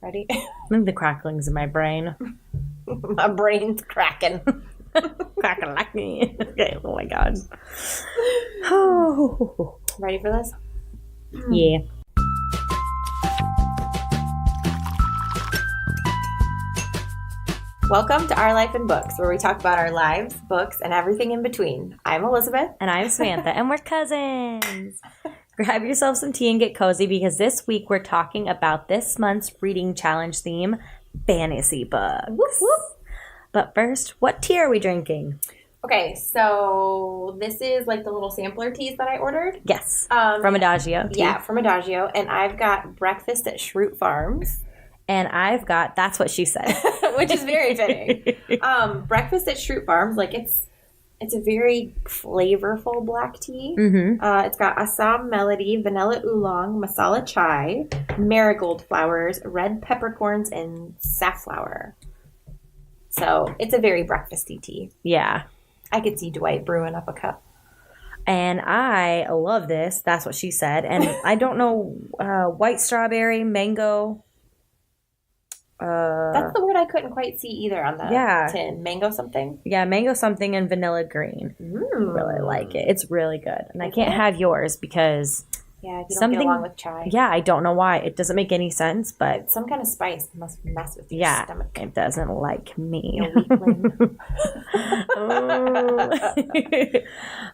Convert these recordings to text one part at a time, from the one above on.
Ready? I think the crackling's in my brain. My brain's cracking. Cracking like me. Okay, oh my God. Oh. Ready for this? Yeah. Welcome to Our Life in Books, where we talk about our lives, books, and everything in between. I'm Elizabeth. And I'm Samantha, and we're cousins. Grab yourself some tea and get cozy, because this week we're talking about this month's reading challenge theme, fantasy books. Whoop, whoop. But first, what tea are we drinking? Okay, so this is like the little sampler teas that I ordered. Yes, from Adagio tea. Yeah, from Adagio. And I've got Breakfast at Schrute Farms. And I've got That's What She Said. Which is very fitting. Breakfast at Schrute Farms, like it's a very flavorful black tea. Mm-hmm. It's got Assam Melody, Vanilla Oolong, Masala Chai, Marigold Flowers, Red Peppercorns, and Safflower. So it's a very breakfasty tea. Yeah. I could see Dwight brewing up a cup. And I love this. That's What She Said. And I don't know, white strawberry, mango. That's the word I couldn't quite see either on the tin. Mango something? Yeah, mango something and vanilla green. Really like it. It's really good. And I can't have yours because... Yeah, you don't get along with chai. Yeah, I don't know why. It doesn't make any sense, but... Some kind of spice must mess with your stomach. It doesn't like me.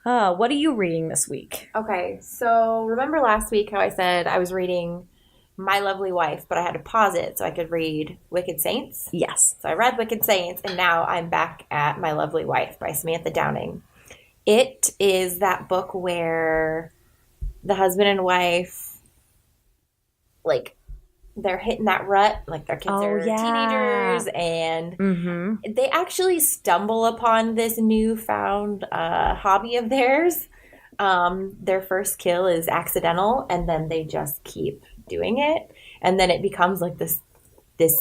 What are you reading this week? Okay, so remember last week how I said I was reading My Lovely Wife, but I had to pause it so I could read Wicked Saints? Yes. So I read Wicked Saints, and now I'm back at My Lovely Wife by Samantha Downing. It is that book where the husband and wife, like, they're hitting that rut, like their kids are teenagers, and they actually stumble upon this newfound hobby of theirs. Their first kill is accidental, and then they just keep doing it, and then it becomes like this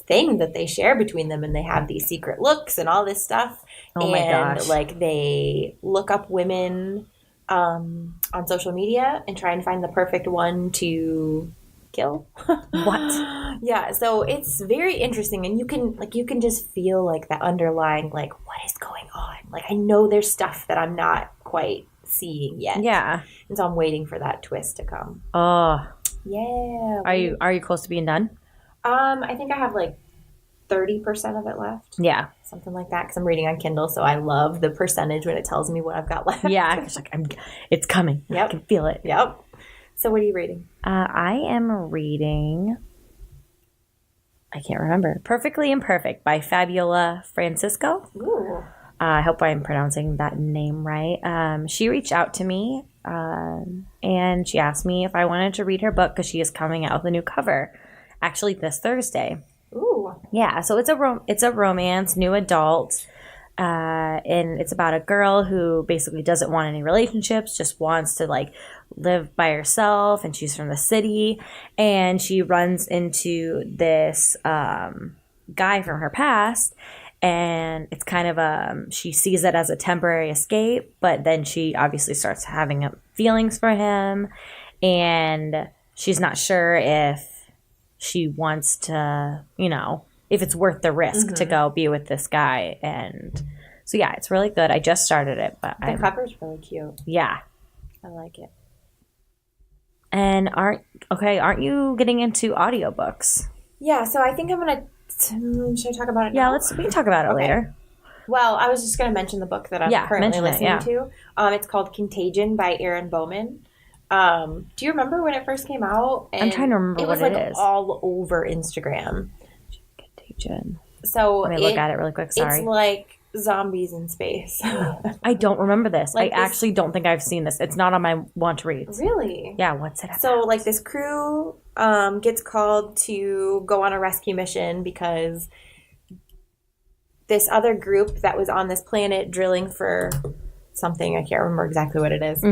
thing that they share between them, and they have these secret looks and all this stuff. My gosh. Like, they look up women on social media and try and find the perfect one to kill. What? Yeah, so it's very interesting, and you can just feel like the underlying, like, what is going on? Like, I know there's stuff that I'm not quite seeing yet. Yeah. And so I'm waiting for that twist to come. Oh. Yeah. Are you close to being done? I think I have like 30% of it left. Yeah. Something like that, because I'm reading on Kindle, so I love the percentage when it tells me what I've got left. Yeah, it's like it's coming. Yep. I can feel it. Yep. So what are you reading? I am reading, I can't remember, Perfectly Imperfect by Fabiola Francisco. Ooh. I hope I'm pronouncing that name right. She reached out to me and she asked me if I wanted to read her book because she is coming out with a new cover, actually this Thursday. Ooh. Yeah, so it's a romance, new adult, and it's about a girl who basically doesn't want any relationships, just wants to like live by herself, and she's from the city, and she runs into this guy from her past, and it's kind of she sees it as a temporary escape, but then she obviously starts having feelings for him, and she's not sure if she wants to, if it's worth the risk to go be with this guy. And so, yeah, it's really good. I just started it, but the cover's really cute. Yeah. I like it. And aren't you getting into audiobooks? Yeah, so I think I'm going to, should I talk about it now? Yeah, we can talk about it later. Well, I was just going to mention the book that I'm currently listening to. It's called Contagion by Erin Bowman. Do you remember when it first came out? I'm trying to remember what it is. It was like all over Instagram. Contagion. So let me look at it really quick. Sorry. It's like zombies in space. I don't remember this. Like, I actually don't think I've seen this. It's not on my want to read. Really? Yeah. What's it about? So like this crew gets called to go on a rescue mission because this other group that was on this planet drilling for something, I can't remember exactly what it is.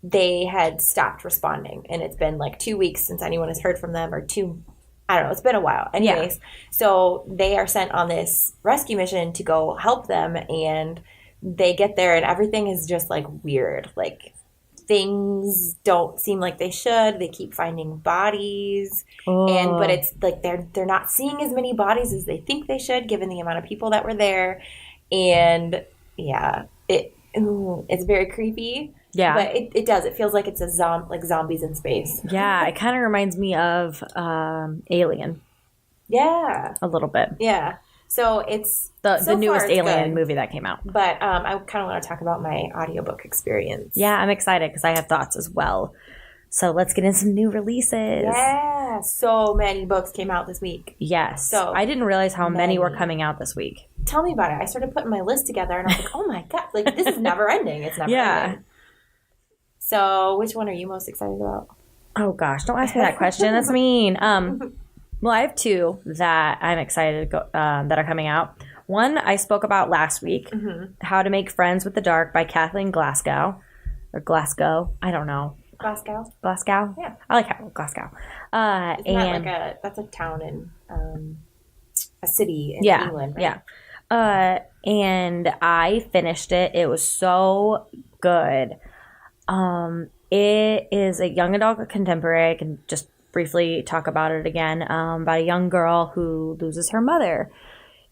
They had stopped responding, and it's been like 2 weeks since anyone has heard from them, or I don't know, it's been a while. Anyways, so they are sent on this rescue mission to go help them, and they get there and everything is just like weird. Like things don't seem like they should. They keep finding bodies, Oh. but it's like they're not seeing as many bodies as they think they should, given the amount of people that were there. And yeah, it's very creepy. Yeah. But it does. It feels like it's like zombies in space. Yeah, it kind of reminds me of Alien Yeah. a little bit. Yeah. So it's The newest Alien good. movie that came out. But I kind of want to talk about my audiobook experience. Yeah, I'm excited because I have thoughts as well. So let's get in some new releases. Yeah. So many books came out this week. Yes. So I didn't realize how many were many. coming out this week. Tell me about it. I started putting my list together and I was like, oh my God, like this is never ending. It's never ending. So which one are you most excited about? Oh gosh, don't ask me that question. That's mean. Well, I have two that I'm excited to go, that are coming out. One I spoke about last week, How to Make Friends with the Dark by Kathleen Glasgow. Or Glasgow. I don't know. Glasgow? Glasgow? Yeah. I like Glasgow. Isn't And that that's a town in a city in yeah, England, right? yeah. And I finished it. It was so good. It is a young adult contemporary. I can just briefly talk about it again. About a young girl who loses her mother.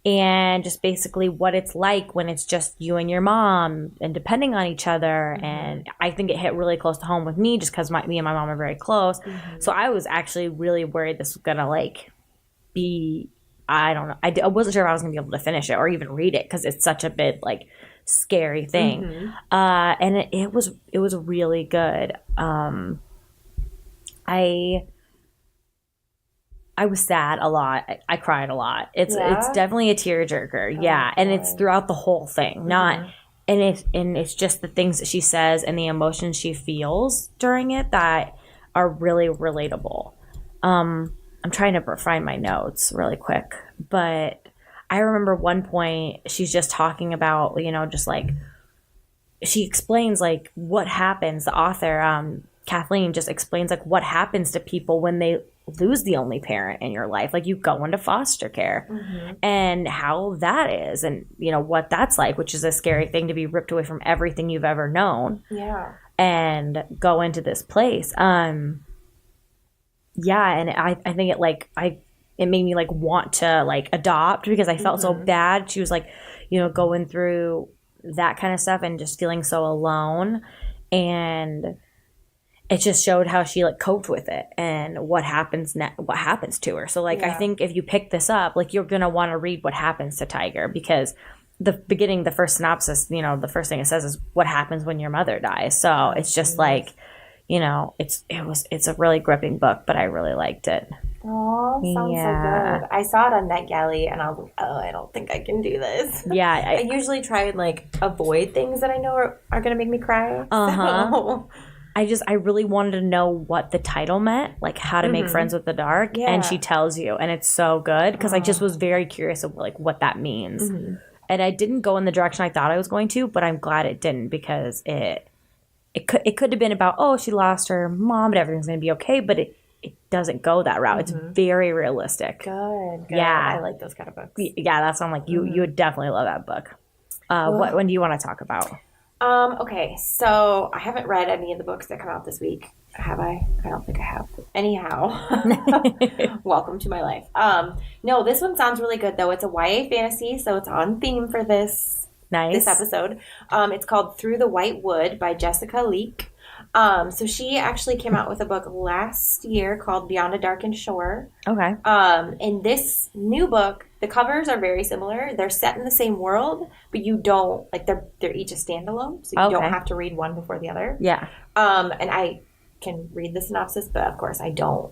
And just basically what it's like when it's just you and your mom and depending on each other. And I think it hit really close to home with me just because me and my mom are very close. So I was actually really worried this was going to like be, I don't know. I wasn't sure if I was going to be able to finish it or even read it because it's such a bit like scary thing. And it was really good. I was sad a lot. I cried a lot. It's definitely a tearjerker. Yeah, and it's throughout the whole thing. Not and it's just the things that she says and the emotions she feels during it that are really relatable. I'm trying to find my notes really quick, but I remember one point she's just talking about, just like she explains like what happens. The author, Kathleen, just explains like what happens to people when they lose the only parent in your life. Like you go into foster care and how that is and what that's like, which is a scary thing to be ripped away from everything you've ever known. Yeah. And go into this place. Yeah, and I think it made me like want to like adopt because I felt so bad. She was like, going through that kind of stuff and just feeling so alone. And it just showed how she like coped with it and what happens to her. So like, I think if you pick this up, like you're going to want to read what happens to Tiger because the first synopsis, the first thing it says is what happens when your mother dies. So it's just like, it's a really gripping book, but I really liked it. Oh, sounds so good. I saw it on NetGalley and I was like, oh, I don't think I can do this. Yeah. I usually try and like avoid things that I know are going to make me cry. So. I really wanted to know what the title meant, like How to Make Friends with the Dark. Yeah. And she tells you, and it's so good because I just was very curious of like what that means. And I didn't go in the direction I thought I was going to, but I'm glad it didn't because it could have been about, oh, she lost her mom, but everything's going to be okay. But it doesn't go that route. It's very realistic. Good. Yeah. I like those kind of books. Yeah, that's why I'm like, you would definitely love that book. When do you want to talk about? Okay, so I haven't read any of the books that come out this week. Have I? I don't think I have. Anyhow, welcome to my life. No, this one sounds really good though. It's a YA fantasy, so it's on theme for this episode. It's called Through the White Wood by Jessica Leek. So she actually came out with a book last year called Beyond a Darkened Shore. Okay. In this new book, the covers are very similar. They're set in the same world, but you don't like they're each a standalone, so you don't have to read one before the other. Yeah. And I can read the synopsis, but of course I don't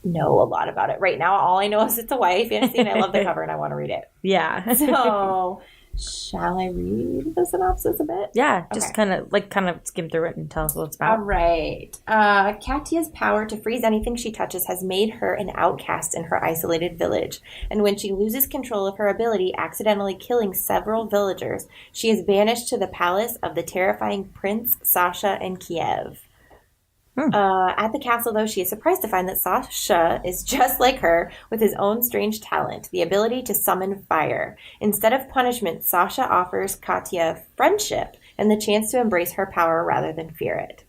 know a lot about it right now. All I know is it's a YA fantasy, and I love the cover, and I want to read it. Yeah. So. Shall I read the synopsis a bit? Yeah, just kind of skim through it and tell us what it's about. All right. Katya's power to freeze anything she touches has made her an outcast in her isolated village. And when she loses control of her ability, accidentally killing several villagers, she is banished to the palace of the terrifying Prince Sasha in Kiev. At the castle, though, she is surprised to find that Sasha is just like her, with his own strange talent, the ability to summon fire. Instead of punishment, Sasha offers Katya friendship and the chance to embrace her power rather than fear it.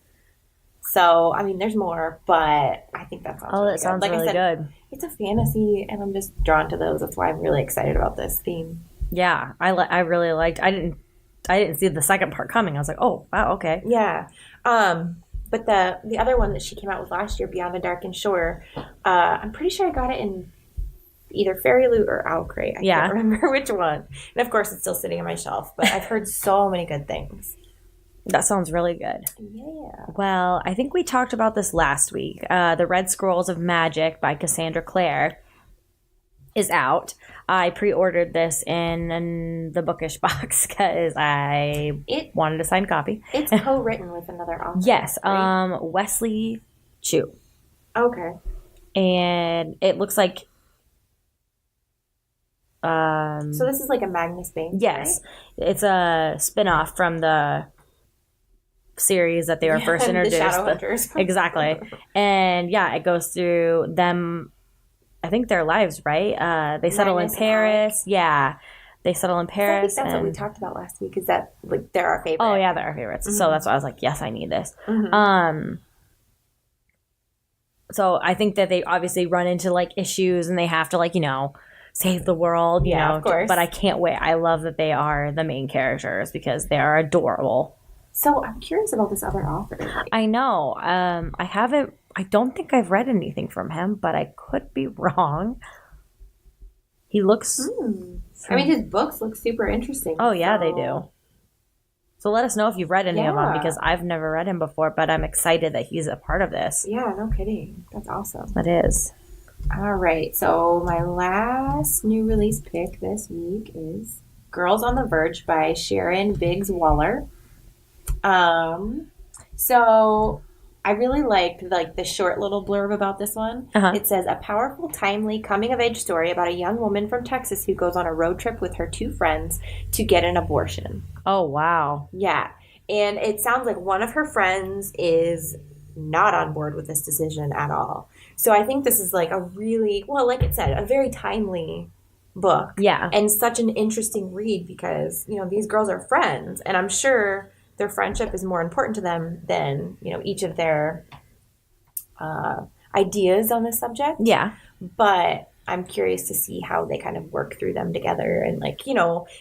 So, I mean, there's more, but I think that sounds really that sounds good. Like really I said, good. it's a fantasy, and I'm just drawn to those. That's why I'm really excited about this theme. Yeah, I really liked. I didn't see the second part coming. I was like, oh wow, okay. Yeah. But the other one that she came out with last year, Beyond the Dark and Shore, I'm pretty sure I got it in either Fairy Loot or Owl Crate. I can't remember which one. And of course, it's still sitting on my shelf, but I've heard so many good things. That sounds really good. Yeah. Well, I think we talked about this last week. The Red Scrolls of Magic by Cassandra Clare is out. I pre-ordered this in the bookish box because I wanted a signed copy. It's co-written with another author. Yes, right? Wesley Chu. Okay. And it looks like so this is like a Magnus Banks, yes. Right? It's a spin-off from the series that they were first introduced. The Shadowhunters. Exactly. And yeah, it goes through them, I think their lives, right? They settle in Paris. Yeah. They settle in Paris. I think that's what we talked about last week, is that like they're our favorite. Oh yeah, they're our favorites. Mm-hmm. So that's why I was like, yes, I need this. Mm-hmm. So I think that they obviously run into like issues and they have to like, save the world, you know. Of course. But I can't wait. I love that they are the main characters because they are adorable. So I'm curious about this other author. I know. I don't think I've read anything from him, but I could be wrong. He looks... I mean, his books look super interesting. Oh, yeah, they do. So let us know if you've read any of them, because I've never read him before, but I'm excited that he's a part of this. Yeah, no kidding. That's awesome. It is. All right, so my last new release pick this week is Girls on the Verge by Sharon Biggs Waller. So I really liked the short little blurb about this one. It says, a powerful, timely, coming-of-age story about a young woman from Texas who goes on a road trip with her two friends to get an abortion. Oh, wow. Yeah, and it sounds like one of her friends is not on board with this decision at all. So I think this is like a really, well, like it said, a very timely book. Yeah. And such an interesting read because, these girls are friends, and I'm sure their friendship is more important to them than, each of their ideas on this subject. Yeah. But I'm curious to see how they kind of work through them together. And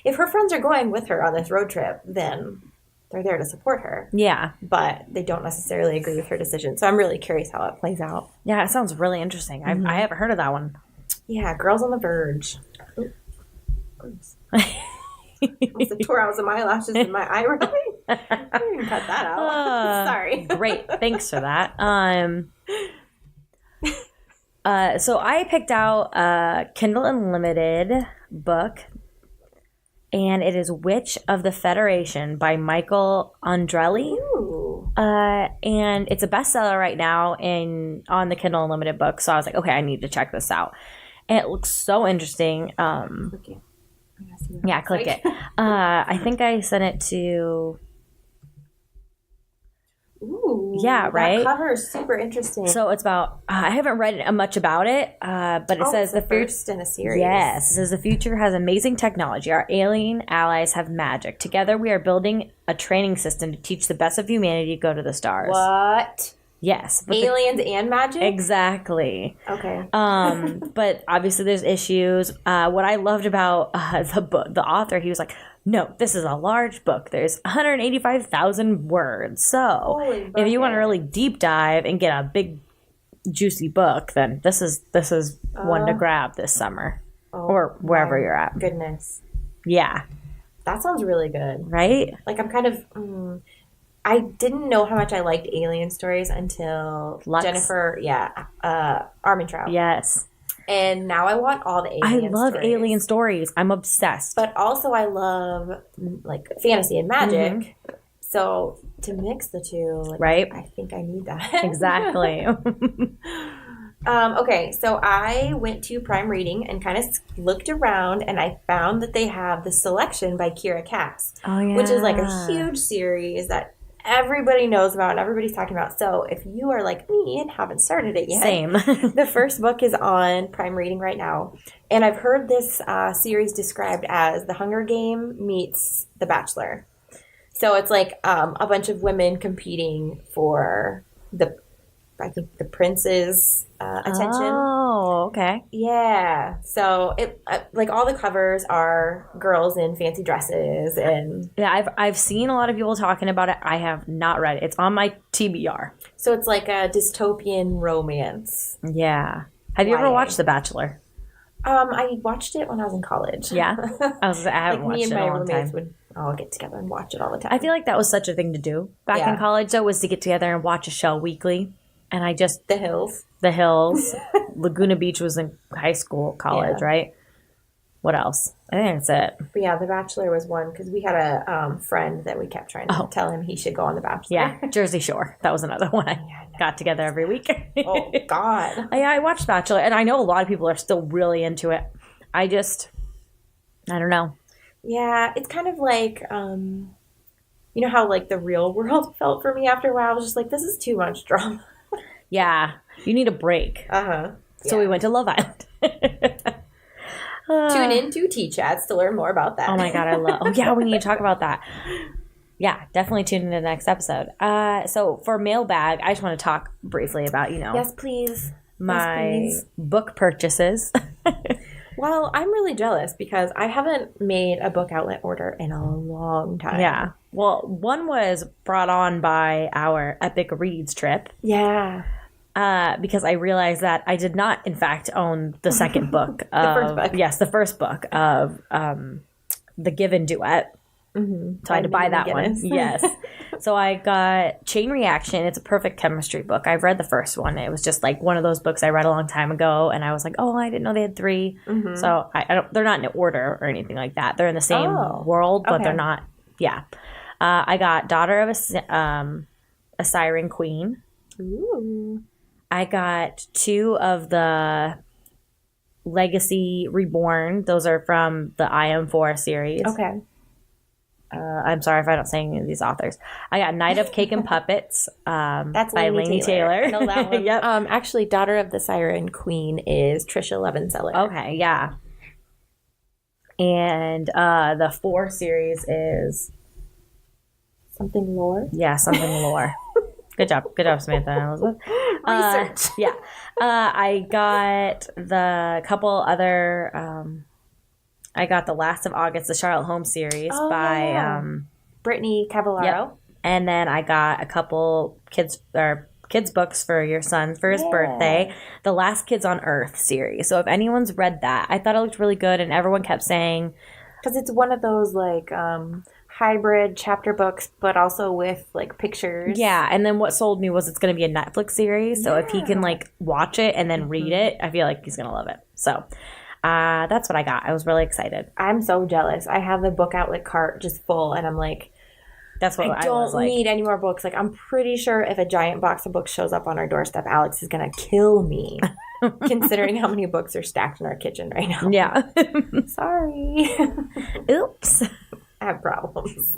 if her friends are going with her on this road trip, then they're there to support her. Yeah. But they don't necessarily agree with her decision. So I'm really curious how it plays out. Yeah, it sounds really interesting. I haven't heard of that one. Yeah, Girls on the Verge. Almost tore out some eyelashes in my eye. I didn't cut that out. Sorry. Great. Thanks for that. So I picked out a Kindle Unlimited book, and it is Witch of the Federation by Michael Andrelli. Ooh. And it's a bestseller right now on the Kindle Unlimited book. So I was like, okay, I need to check this out. And it looks so interesting. Okay. Yeah, click it. I think I sent it to... Ooh, yeah, right? That cover is super interesting. So it's about... I haven't read much about it, but it says the first in a series. Yes, it says the future has amazing technology. Our alien allies have magic. Together we are building a training system to teach the best of humanity to go to the stars. What? Yes. Aliens and magic? Exactly. Okay. But obviously there's issues. What I loved about the author, he was like, no, this is a large book. There's 185,000 words. So if you want to really deep dive and get a big, juicy book, then this is one to grab this summer or wherever you're at. Goodness. Yeah. That sounds really good. Right? Like I'm kind of... I didn't know how much I liked alien stories until Jennifer, Armentrout. Yes. And now I want all the alien stories. I love alien stories. I'm obsessed. But also I love fantasy and magic. Mm-hmm. So to mix the two, right? I think I need that. Exactly. Okay, so I went to Prime Reading and kind of looked around, and I found that they have The Selection by Kira Katz, which is a huge series that everybody knows about and everybody's talking about. So if you are like me and haven't started it yet, same. The first book is on Prime Reading right now, and I've heard this series described as The Hunger Game meets The Bachelor. So it's like a bunch of women competing for I think the prince's attention. Oh, okay. Yeah. So it like all the covers are girls in fancy dresses and Yeah, I've seen a lot of people talking about it. I have not read it. It's on my TBR. so it's like a dystopian romance. Yeah. Have you ever YA. watched The Bachelor? I watched it when I was in college. Yeah. I haven't Like me watched and it in my a long roommates time. would all get together and watch it all the time. I feel like that was such a thing to do back in Yeah. college, though, was to get together and watch a show weekly. And I just, The Hills. The Hills, Laguna Beach was in high school, college, Yeah. right? What else? I think that's it. But yeah, The Bachelor was one because we had a friend that we kept trying to tell him he should go on The Bachelor. Yeah, Jersey Shore. That was another one I got together every week. Oh God. Yeah, I watched Bachelor, and I know a lot of people are still really into it. I don't know. Yeah, it's kind of like you know how like the real world felt for me after a while. I was just like, this is too much drama. Yeah, you need a break. Uh-huh. So we went to Love Island. Tune in to T-Chats to learn more about that. Oh my God, I love. Oh yeah, we need to talk about that. Yeah, definitely tune in to the next episode. So for mailbag, I just want to talk briefly about Yes, please. my Yes, please. book purchases. Well, I'm really jealous because I haven't made a book outlet order in a long time. Yeah. Well, one was brought on by our Epic Reads trip. Yeah. Because I realized that I did not, in fact, own the second book. first book. Yes, the first book of The Given Duet. Mm-hmm. So I had to buy that one. Yes. So I got Chain Reaction. It's a perfect chemistry book. I've read the first one. It was just like one of those books I read a long time ago, and I was like, oh, I didn't know they had 3. Mm-hmm. So I don't. They're not in order or anything like that. They're in the same world, but they're not. Yeah. I got Daughter of a Siren Queen. Ooh. I got 2 of the Legacy Reborn. Those are from the I Am 4 series. Okay. I'm sorry if I don't say any of these authors. I got Night of Cake and Puppets That's by Lainey Lainey Taylor. I know that one. Yep. Actually, Daughter of the Siren Queen is Trisha Levenseller. Okay, yeah. And the 4 series is Something lore. something lore. Good job, Samantha and Elizabeth. Research. Yeah, I got the couple other. I got the Last of August, the Charlotte Holmes series by Brittany Cavallaro. Yep. And then I got a couple kids books for your son for his birthday, the Last Kids on Earth series. So if anyone's read that, I thought it looked really good, and everyone kept saying Because it's one of those like hybrid chapter books, but also with like pictures. yeah. And then what sold me was it's going to be a Netflix series. So if he can like watch it and then read it, I feel like he's going to love it. So that's what I got. I was really excited. I'm so jealous. I have the book outlet cart just full, and I'm like, That's what I I was don't like. need any more books. Like, I'm pretty sure if a giant box of books shows up on our doorstep, Alex is going to kill me, considering how many books are stacked in our kitchen right now. Yeah. Sorry. Oops. I have problems.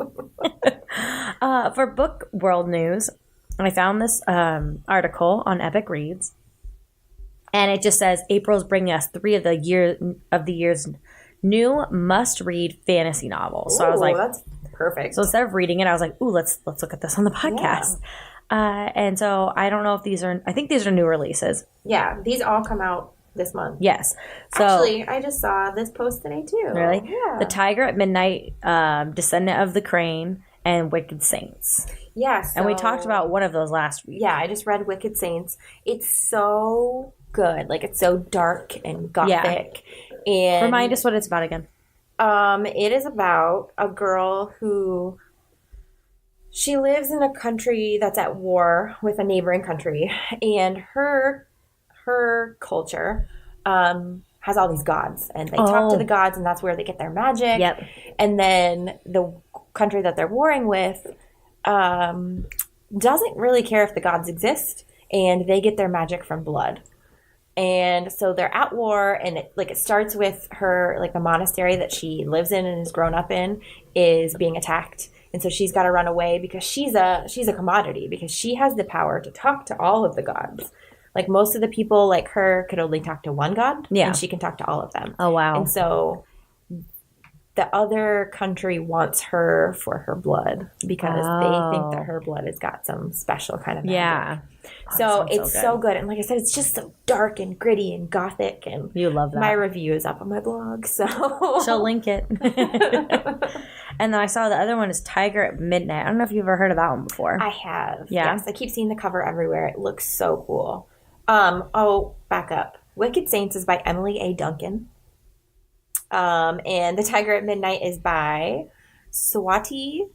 For book world news, I found this article on Epic Reads, and it just says April's bringing us 3 of the year's new must-read fantasy novels. So I was like, that's perfect. so instead of reading it, I was like, ooh, let's look at this on the podcast. And so I don't know if I think these are new releases. Yeah, these all come out this month. Yes. So Actually, I just saw this post today too. really, Yeah. The Tiger at Midnight, Descendant of the Crane, and Wicked Saints. Yeah. And we talked about one of those last week. Yeah, I just read Wicked Saints. It's so good. Like, it's so dark and gothic. And Remind us what it's about again. it is about a girl who she lives in a country that's at war with a neighboring country, and her culture has all these gods, and they talk to the gods, and that's where they get their magic. Yep. And then the country that they're warring with doesn't really care if the gods exist, and they get their magic from blood. And so they're at war, and it starts with her, like, the monastery that she lives in and has grown up in is being attacked. And so she's got to run away because she's a commodity, because she has the power to talk to all of the gods. Like, most of the people like her could only talk to one god, Yeah. and she can talk to all of them. Oh, wow. And so the other country wants her for her blood because they think that her blood has got some special kind of magic. Yeah. So it's so good. And like I said, it's just so dark and gritty and gothic. And you love that. My review is up on my blog, so she'll link it. And then I saw the other one is Tiger at Midnight. I don't know if you've ever heard of that one before. I have. Yeah. Yes, I keep seeing the cover everywhere. It looks so cool. Oh, back up. Wicked Saints is by Emily A. Duncan. And The Tiger at Midnight is by Swati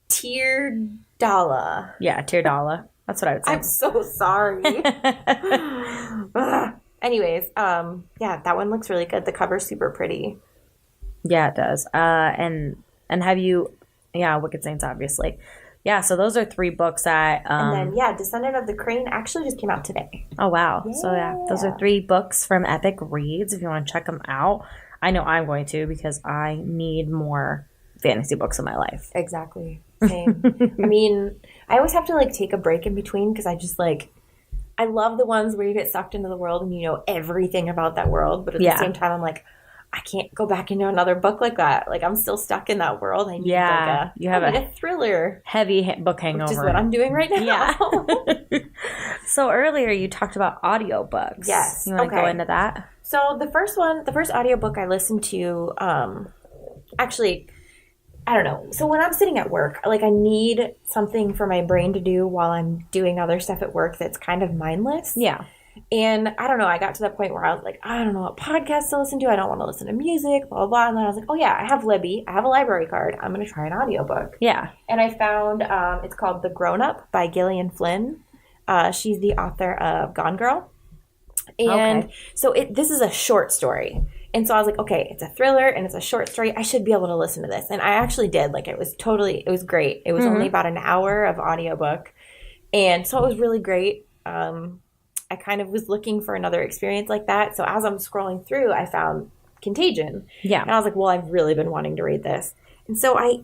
Teerdala. Yeah, Teerdala. That's what I would say. I'm so sorry. Anyways, yeah, that one looks really good. The cover's super pretty. Yeah, it does. And have you, Wicked Saints, obviously. Yeah, so those are 3 books that... and then, Descendant of the Crane actually just came out today. Oh, wow. Yeah. So, those are 3 books from Epic Reads if you want to check them out. I know I'm going to because I need more fantasy books in my life. Exactly. Same. I mean, I always have to, like, take a break in between because I just, like... I love the ones where you get sucked into the world and you know everything about that world. But at the same time, I'm like... I can't go back into another book like that. Like, I'm still stuck in that world. I need a thriller. Heavy book hangover. Which is what I'm doing right now. Yeah. So earlier you talked about audiobooks. Yes. You want to go into that? So the first audiobook I listened to, actually, I don't know. So when I'm sitting at work, like, I need something for my brain to do while I'm doing other stuff at work that's kind of mindless. Yeah. And I don't know, I got to the point where I was like, I don't know what podcast to listen to. I don't want to listen to music, blah, blah, blah. And then I was like, oh yeah, I have Libby. I have a library card. I'm going to try an audiobook. Yeah. And I found, it's called The Grown Up by Gillian Flynn. She's the author of Gone Girl. And so this is a short story. And so I was like, okay, it's a thriller and it's a short story. I should be able to listen to this. And I actually did. Like, it was great. It was only about an hour of audiobook. And so it was really great. I kind of was looking for another experience like that. So as I'm scrolling through, I found Contagion. Yeah. And I was like, well, I've really been wanting to read this. And so I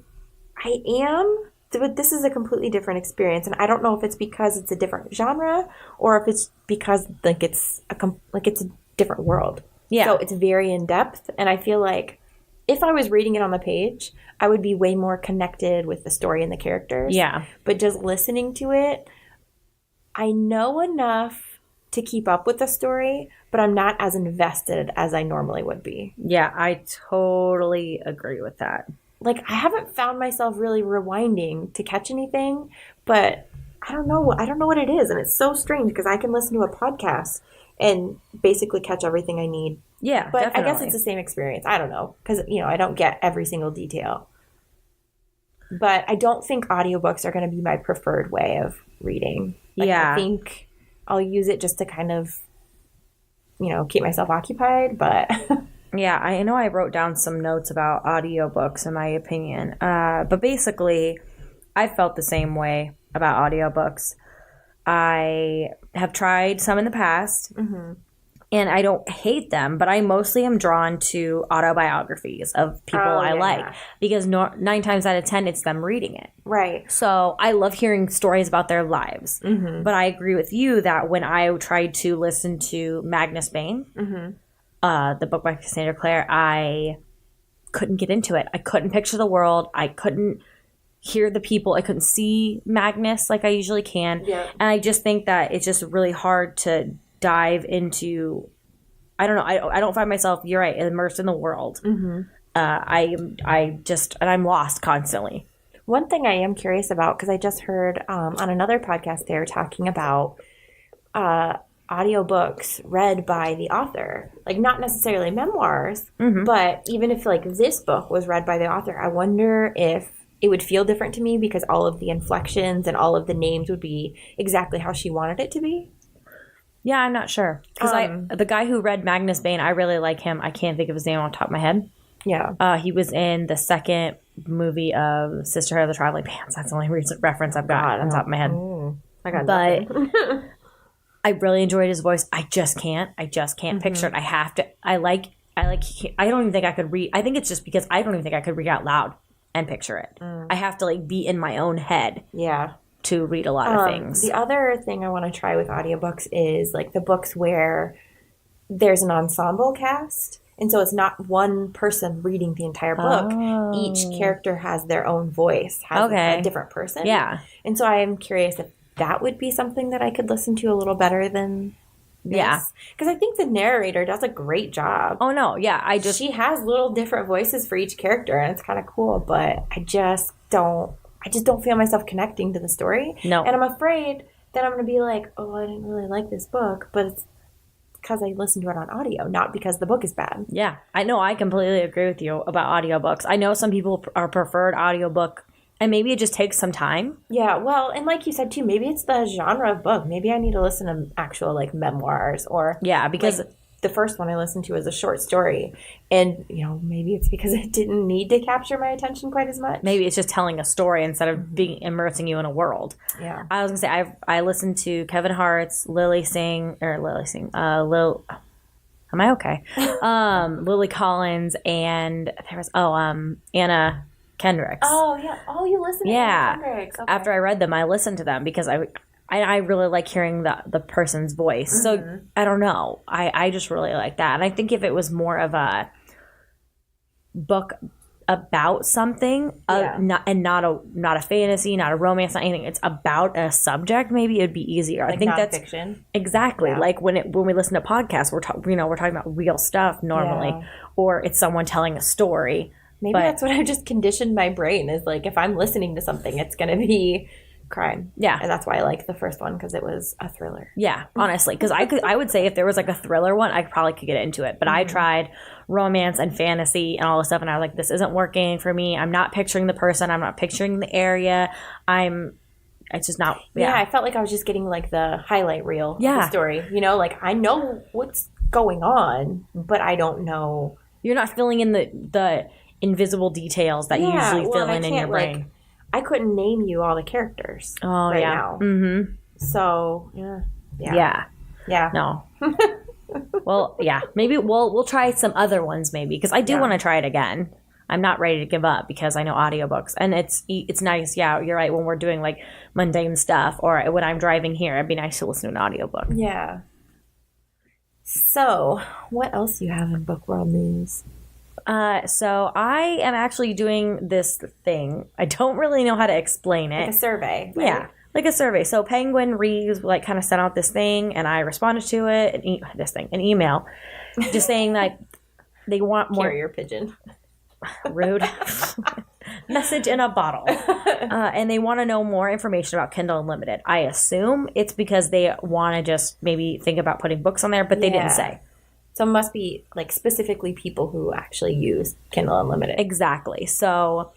am, but this is a completely different experience. And I don't know if it's because it's a different genre or if it's because like it's a different world. Yeah. So it's very in depth. And I feel like if I was reading it on the page, I would be way more connected with the story and the characters. Yeah. But just listening to it, I know enough to keep up with the story, but I'm not as invested as I normally would be. Yeah, I totally agree with that. Like, I haven't found myself really rewinding to catch anything, but I don't know what it is. And it's so strange because I can listen to a podcast and basically catch everything I need. Yeah, but definitely. I guess it's the same experience. I don't know because, I don't get every single detail. But I don't think audiobooks are going to be my preferred way of reading. Like, I think I'll use it just to kind of, keep myself occupied, but... Yeah, I know I wrote down some notes about audiobooks in my opinion. But basically, I felt the same way about audiobooks. I have tried some in the past, and I don't hate them, but I mostly am drawn to autobiographies of people I like because 9 times out of 10, it's them reading it. Right. So I love hearing stories about their lives. Mm-hmm. But I agree with you that when I tried to listen to Magnus Bane, the book by Cassandra Clare, I couldn't get into it. I couldn't picture the world. I couldn't hear the people. I couldn't see Magnus like I usually can. Yeah. And I just think that it's just really hard to dive into. I don't know. I don't find myself, you're right, immersed in the world. Mm-hmm. And I'm lost constantly. One thing I am curious about, because I just heard on another podcast they were talking about audiobooks read by the author. Like, not necessarily memoirs, but even if, like, this book was read by the author, I wonder if it would feel different to me because all of the inflections and all of the names would be exactly how she wanted it to be. Yeah, I'm not sure. Because the guy who read Magnus Bane, I really like him. I can't think of his name on top of my head. Yeah. He was in the second movie of Sisterhood of the Traveling Pants. That's the only reference I've got on top of my head. I got nothing. I really enjoyed his voice. I just can't picture it. I have to. I don't even think I could read. I think it's just because I don't even think I could read out loud and picture it. I have to, like, be in my own head. Yeah. To read a lot of things. The other thing I want to try with audiobooks is, like, the books where there's an ensemble cast And so it's not one person reading the entire book. Each character has their own voice, has a different person. Yeah. And so I am curious if that would be something that I could listen to a little better than this. Yeah. Because I think the narrator does a great job. Oh, no. Yeah. She has little different voices for each character, and it's kind of cool, but I just don't feel myself connecting to the story. No. And I'm afraid that I'm going to be like, oh, I didn't really like this book, but it's because I listened to it on audio, not because the book is bad. Yeah. I know. I completely agree with you about audiobooks. I know some people are preferred audiobook, and maybe it just takes some time. Yeah, well, and like you said too, maybe it's the genre of book. Maybe I need to listen to actual like memoirs or because like, the first one I listened to was a short story, and maybe it's because it didn't need to capture my attention quite as much. Maybe it's just telling a story instead of being immersing you in a world. Yeah, I was gonna say I listened to Kevin Hart's Lily Sing. Am I okay? Lily Collins, and there was Anna Kendricks. Oh yeah. Oh, you listened to Anna Kendricks. Okay. After I read them, I listened to them because I really like hearing the person's voice. Mm-hmm. So I don't know. I just really like that. And I think if it was more of a book about something, not a fantasy, not a romance, not anything, it's about a subject, maybe it'd be easier. Like I think nonfiction. That's exactly like when we listen to podcasts, we're talking about real stuff normally, or it's someone telling a story. Maybe that's what I just conditioned my brain is like if I'm listening to something, it's going to be crime. Yeah. And that's why I like the first one because it was a thriller. Yeah, honestly. Because I would say if there was like a thriller one, I probably could get into it. But I tried romance and fantasy and all this stuff, and I was like, this isn't working for me. I'm not picturing the person. I'm not picturing the area. It's just not. Yeah, I felt like I was just getting like the highlight reel of the story. Like I know what's going on, but I don't know. You're not filling in the invisible details that you usually fill in your brain. I couldn't name you all the characters now. Mm-hmm. So, yeah. No. Well, yeah. Maybe we'll try some other ones maybe because I do want to try it again. I'm not ready to give up because I know audiobooks and it's nice. Yeah, you're right. When we're doing like mundane stuff or when I'm driving here, it'd be nice to listen to an audiobook. Yeah. So, what else do you have in book world news? So I am actually doing this thing. I don't really know how to explain it. Like a survey. Right? Yeah, like a survey. So Penguin Reads like kind of sent out this thing, and I responded to it. An email, just saying that they want more. Carrier pigeon. Rude. Message in a bottle. And they want to know more information about Kindle Unlimited. I assume it's because they want to just maybe think about putting books on there, but they didn't say. So it must be like specifically people who actually use Kindle Unlimited. Exactly. So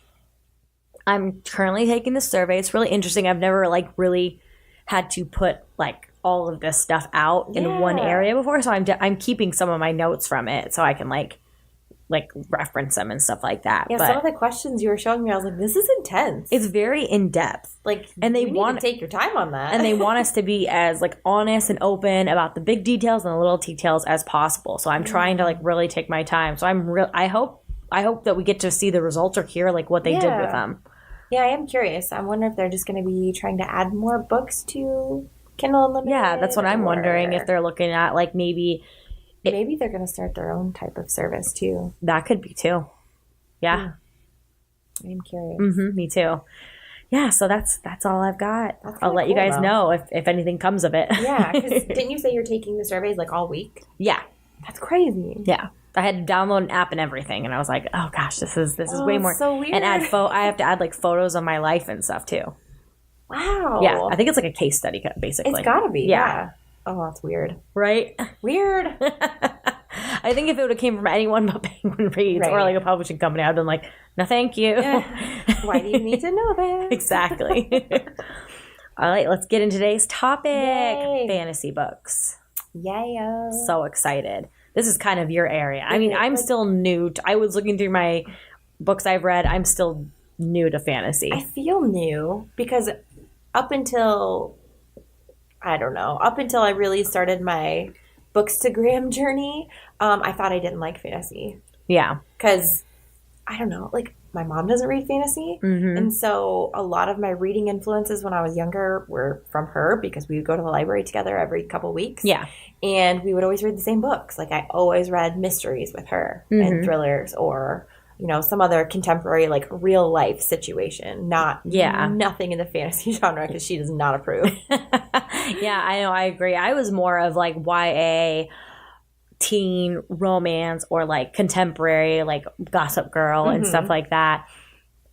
I'm currently taking the survey. It's really interesting. I've never like really had to put like all of this stuff out in one area before. So I'm keeping some of my notes from it so I can like reference them and stuff like that. Yeah, but some of the questions you were showing me, I was like, this is intense. It's very in depth. Like, and they want to take your time on that. And they want us to be as like honest and open about the big details and the little details as possible. So I'm trying to like really take my time. So I hope that we get to see the results or hear like what they did with them. Yeah, I am curious. I wonder if they're just going to be trying to add more books to Kindle Unlimited. Yeah, that's what I'm wondering, if they're looking at like maybe they're going to start their own type of service too. That could be too. Yeah. I'm curious. Mm-hmm, me too. Yeah, so that's all I've got. I'll let you guys know if anything comes of it. Yeah, because didn't you say you're taking the surveys like all week? Yeah. That's crazy. Yeah. I had to download an app and everything, and I was like, oh gosh, this is way more. So weird. And I have to add like photos of my life and stuff too. Wow. Yeah, I think it's like a case study basically. It's got to be. Yeah. Oh, that's weird. Right? Weird. I think if it would have came from anyone but Penguin Reads or like a publishing company, I'd been like, no, thank you. Why do you need to know that? Exactly. All right, let's get into today's topic. Yay. Fantasy books. Yay. So excited. This is kind of your area. I mean, I'm still new. I was looking through my books I've read. I'm still new to fantasy. I feel new because up until I really started my Bookstagram journey, I thought I didn't like fantasy. Yeah. Because, I don't know, like, my mom doesn't read fantasy. And so a lot of my reading influences when I was younger were from her because we would go to the library together every couple weeks. Yeah. And we would always read the same books. Like I always read mysteries with her and thrillers or, some other contemporary, like real life situation, nothing in the fantasy genre because she does not approve. Yeah, I know. I agree. I was more of like YA, teen romance, or like contemporary, like Gossip Girl and stuff like that.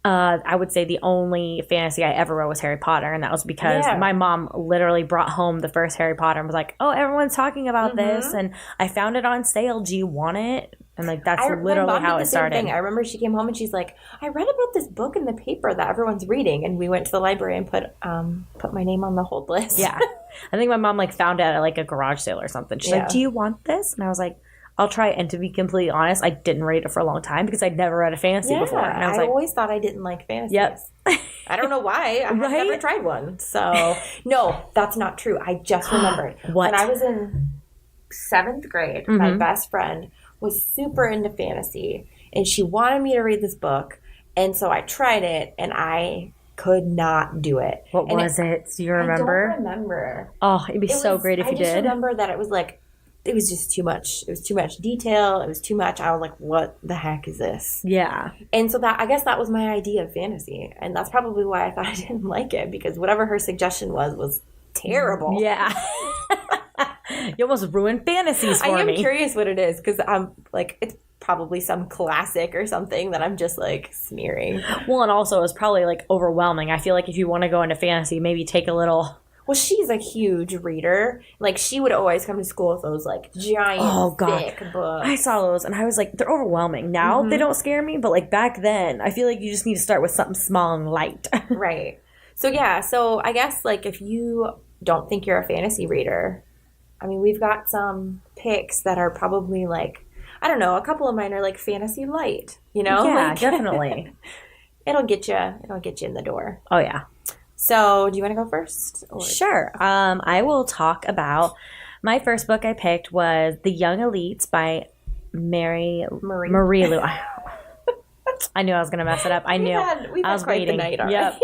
I would say the only fantasy I ever wrote was Harry Potter, and that was because my mom literally brought home the first Harry Potter and was like, "Oh, everyone's talking about this, and I found it on sale. Do you want it?" And like that's literally how it started. Thing. I remember she came home and she's like, "I read about this book in the paper that everyone's reading," and we went to the library and put my name on the hold list. Yeah, I think my mom like found it at like a garage sale or something. She's like, "Do you want this?" And I was like, I'll try it. And to be completely honest, I didn't read it for a long time because I'd never read a fantasy before. And I was like, always thought I didn't like fantasies. Yep. I don't know why. I've never tried one. So, no, that's not true. I just remembered. What? When I was in 7th grade, my best friend was super into fantasy. And she wanted me to read this book. And so I tried it, and I could not do it. What was it? Do you remember? I don't remember. Oh, it'd be so great if you did. I just remember that it was like, it was just too much. It was too much detail. It was too much. I was like, what the heck is this? Yeah. And so I guess that was my idea of fantasy. And that's probably why I thought I didn't like it, because whatever her suggestion was terrible. Yeah. You almost ruined fantasies for me. I am curious what it is, because I'm like, it's probably some classic or something that I'm just like smearing. Well, and also it's probably like overwhelming. I feel like if you want to go into fantasy, maybe take a little... Well, she's a huge reader. Like, she would always come to school with those, like, giant, thick books. I saw those, and I was like, they're overwhelming. Now they don't scare me, but, like, back then, I feel like you just need to start with something small and light. Right. So, yeah. So, I guess, like, if you don't think you're a fantasy reader, I mean, we've got some picks that are probably, like, I don't know, a couple of mine are, like, fantasy light, Yeah, like, definitely. It'll get you in the door. Oh, yeah. So, do you want to go first? Sure. I will talk about my first book I picked was The Young Elites by Marie Lu. I knew I was going to mess it up. I knew. We've I was quite waiting. The night already.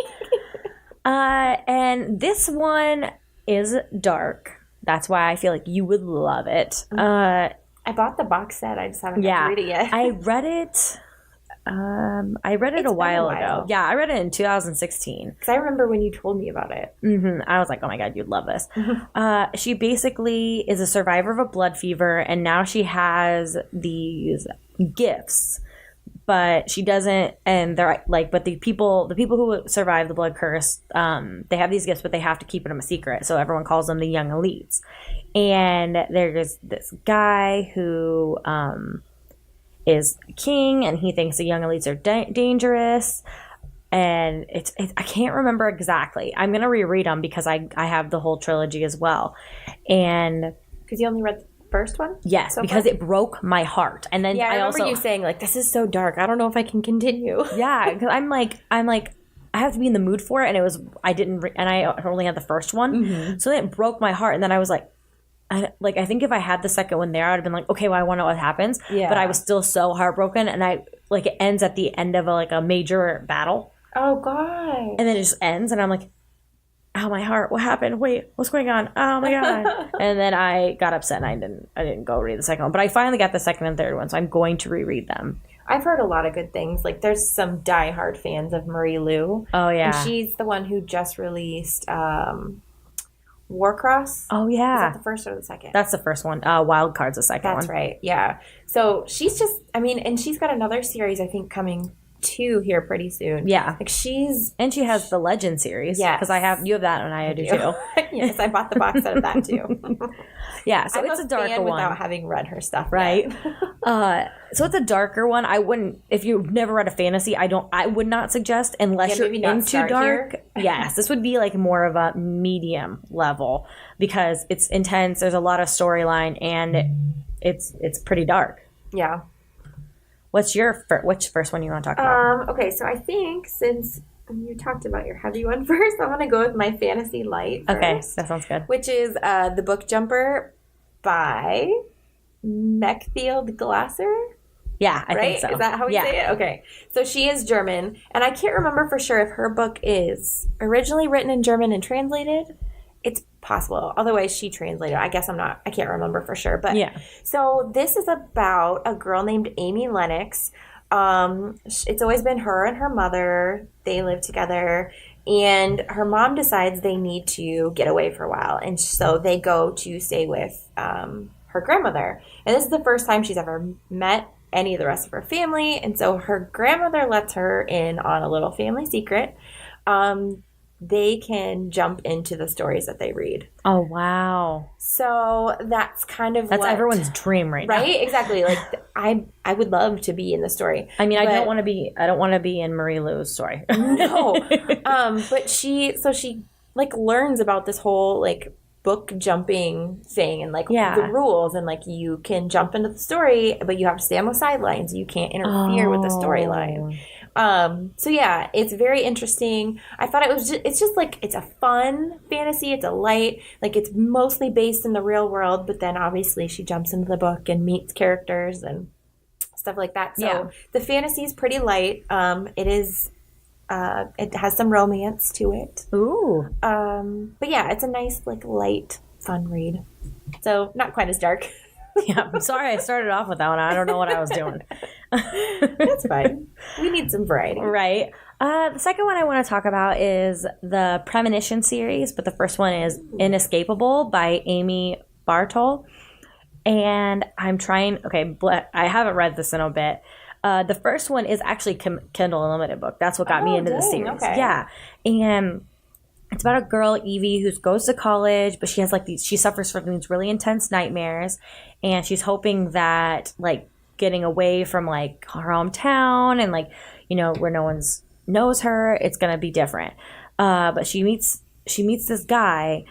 Yep. And this one is dark. That's why I feel like you would love it. I bought the box set. I just haven't read it yet. I read it. I read it a while ago. Yeah, I read it in 2016. Because I remember when you told me about it. I was like, oh my God, you'd love this. She basically is a survivor of a blood fever, and now she has these gifts, but she doesn't. And they're like, but the people who survive the blood curse, they have these gifts, but they have to keep them a secret. So everyone calls them the Young Elites. And there's this guy who is king, and he thinks the Young Elites are dangerous, and it's I can't remember exactly. I'm gonna reread them because I have the whole trilogy as well, and because you only read the first one. Yes, so because it broke my heart, and then I remember you saying like, "This is so dark. I don't know if I can continue." Yeah, because I'm like I have to be in the mood for it, and and I only had the first one, so then it broke my heart, and then I was like. I think if I had the second one there, I'd have been like, okay, well, I want to know what happens. Yeah. But I was still so heartbroken, and it ends at the end of a major battle. Oh God! And then it just ends, and I'm like, oh my heart, what happened? Wait, what's going on? Oh my God! And then I got upset, and I didn't go read the second one. But I finally got the second and third one, so I'm going to reread them. I've heard a lot of good things. Like there's some diehard fans of Marie Lu. Oh yeah, and she's the one who just released. Warcross. Oh yeah, is that the first or the second? That's the first one. Wild Card's the second one. That's right. Yeah. So she's just. I mean, and she's got another series I think coming too here pretty soon. Yeah. Like she has the Legend series. Yeah. Because you have that and I do too. Yes, I bought the box set of that too. Yeah, so it's a darker one without having read her stuff, right? So it's a darker one. I wouldn't, if you've never read a fantasy, I would not suggest unless you're into dark. Yes, this would be like more of a medium level because it's intense. There's a lot of storyline and it's pretty dark. Yeah. Which first one you want to talk about? Okay, so I think since you talked about your heavy one first, I'm going to go with my fantasy light first. Okay, that sounds good. Which is The Book Jumper by Mechthild Glasser. Yeah, I right? think so. Is that how we say it? Okay. So she is German, and I can't remember for sure if her book is originally written in German and translated. It's possible. Otherwise, she translated. I guess I can't remember for sure. But Yeah. So this is about a girl named Amy Lennox. It's always been her and her mother. They live together. And her mom decides they need to get away for a while. And so they go to stay with her grandmother. And this is the first time she's ever met any of the rest of her family. And so her grandmother lets her in on a little family secret. They can jump into the stories that they read. Oh, wow. So that's kind of That's everyone's dream right now. Right? Exactly. Like I would love to be in the story. I mean, I don't want to be in Marie Lou's story. No. But she like learns about this whole like book jumping thing and like the rules, and like you can jump into the story, but you have to stay on the sidelines. You can't interfere with the storyline. So yeah, it's very interesting. I thought it's just like, it's a fun fantasy. It's a light, like it's mostly based in the real world, but then obviously she jumps into the book and meets characters and stuff like that. So the fantasy is pretty light. It has some romance to it. Ooh. But yeah, it's a nice, like light, fun read. So not quite as dark. Yeah, I'm sorry I started off with that one. I don't know what I was doing. That's fine. We need some variety. Right. The second one I want to talk about is the Premonition series, but the first one is Inescapable by Amy Bartol. And I'm trying, I haven't read this in a bit. The first one is actually Kindle Unlimited book. That's what got me into the series. Okay. Yeah. And it's about a girl, Evie, who goes to college, but she has she suffers from these really intense nightmares, and she's hoping that like getting away from like her hometown and like, you know, where no one knows her, it's gonna be different. But she meets this guy